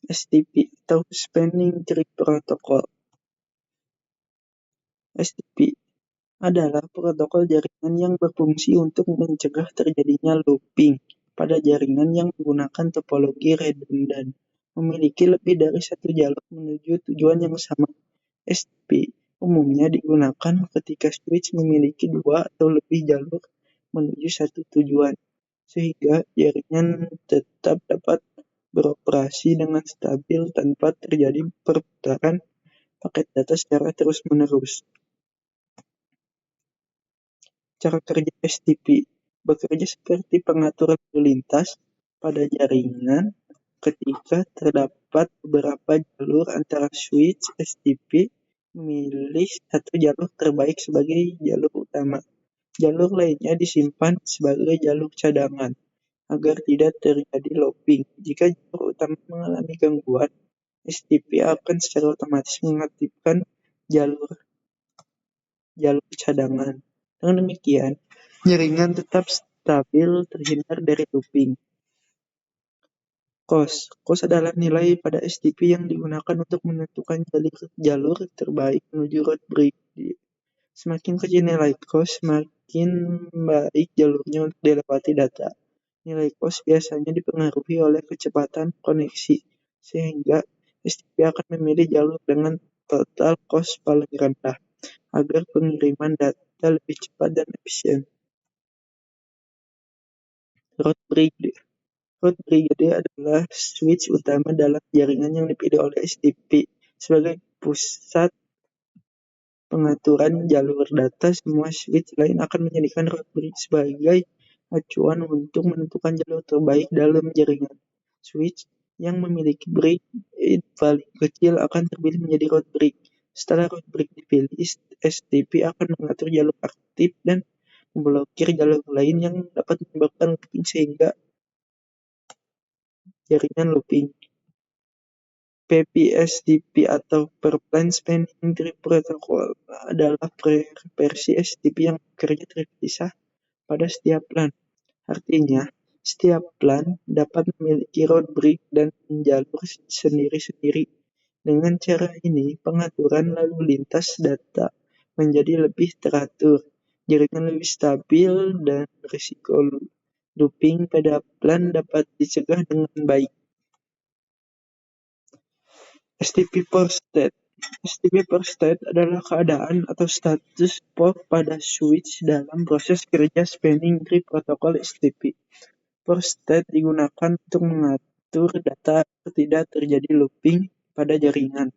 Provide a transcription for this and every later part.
STP atau Spanning Tree Protocol. STP adalah protokol jaringan yang berfungsi untuk mencegah terjadinya looping pada jaringan yang menggunakan topologi redundan, memiliki lebih dari satu jalur menuju tujuan yang sama. STP umumnya digunakan ketika switch memiliki dua atau lebih jalur menuju satu tujuan, sehingga jaringan tetap dapat beroperasi dengan stabil tanpa terjadi perputaran paket data secara terus-menerus. Cara kerja STP bekerja seperti pengatur lalu lintas pada jaringan ketika terdapat beberapa jalur antara switch. STP memilih satu jalur terbaik sebagai jalur utama. Jalur lainnya disimpan sebagai jalur cadangan agar tidak terjadi looping. Jika jalur utama mengalami gangguan, STP akan secara otomatis mengaktifkan jalur cadangan. Dengan demikian, jaringan tetap stabil, terhindar dari looping. Cost adalah nilai pada STP yang digunakan untuk menentukan jalur terbaik menuju road break. Semakin kecil nilai cost, semakin baik jalurnya untuk dilewati data. Nilai cost biasanya dipengaruhi oleh kecepatan koneksi, sehingga STP akan memilih jalur dengan total cost paling rendah agar pengiriman data lebih cepat dan efisien. Road Brigade adalah switch utama dalam jaringan yang dipilih oleh STP sebagai pusat pengaturan jalur data. Semua switch lain akan menjadikan road bridge sebagai acuan untuk menentukan jalur terbaik dalam jaringan. Switch yang memiliki bridge paling kecil akan terpilih menjadi road bridge. Setelah road bridge dipilih, STP akan mengatur jalur aktif dan memblokir jalur lain yang dapat menyebabkan looping sehingga jaringan looping. PPSTP atau Per-Plan Spanning Tree Protocol adalah versi STP yang bekerja terpisah pada setiap plan. Artinya, setiap plan dapat memiliki road break dan jalur sendiri-sendiri. Dengan cara ini, pengaturan lalu lintas data menjadi lebih teratur, jaringan lebih stabil, dan risiko looping pada plan dapat dicegah dengan baik. STP per state. STP per state adalah keadaan atau status port pada switch dalam proses kerja Spanning Tree Protocol. STP per state digunakan untuk mengatur data agar tidak terjadi looping pada jaringan.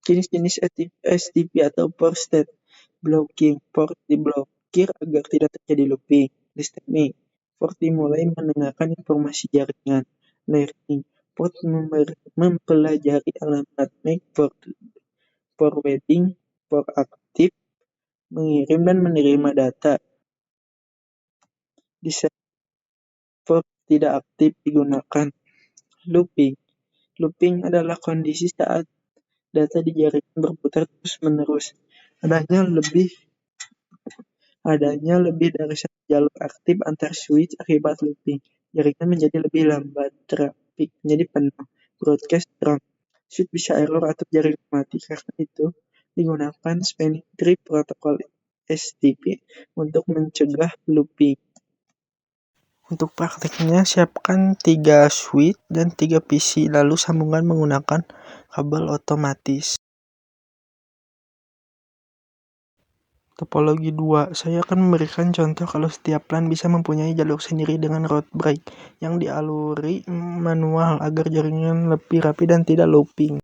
Jenis-jenis STP atau per state: blocking, port diblokir agar tidak terjadi looping. Listening, port dimulai mendengarkan informasi jaringan. Learning, port mempelajari alamat. Make, forwarding, port aktif, mengirim dan menerima data. Disable, port tidak aktif digunakan. Looping adalah kondisi saat data di jaringan berputar terus-menerus. Adanya lebih dari satu jalur aktif antar switch akibat looping. Jaringan menjadi lebih lambat, trafik menjadi penuh, broadcast drop, switch bisa error atau jaringan mati. Karena itu, digunakan Spanning Tree Protocol STP untuk mencegah looping. Untuk praktiknya, siapkan 3 switch dan 3 PC, lalu sambungkan menggunakan kabel otomatis. Topologi 2. Saya akan memberikan contoh kalau setiap plan bisa mempunyai jalur sendiri dengan road break yang dialuri manual agar jaringan lebih rapi dan tidak looping.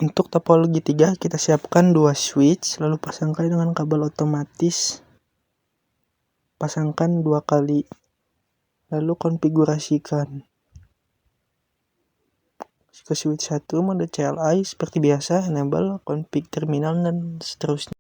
Untuk topologi 3, kita siapkan 2 switch, lalu pasangkan dengan kabel otomatis. Pasangkan 2 kali. Lalu konfigurasikan. Ke switch 1 mode CLI seperti biasa, enable, config terminal, dan seterusnya.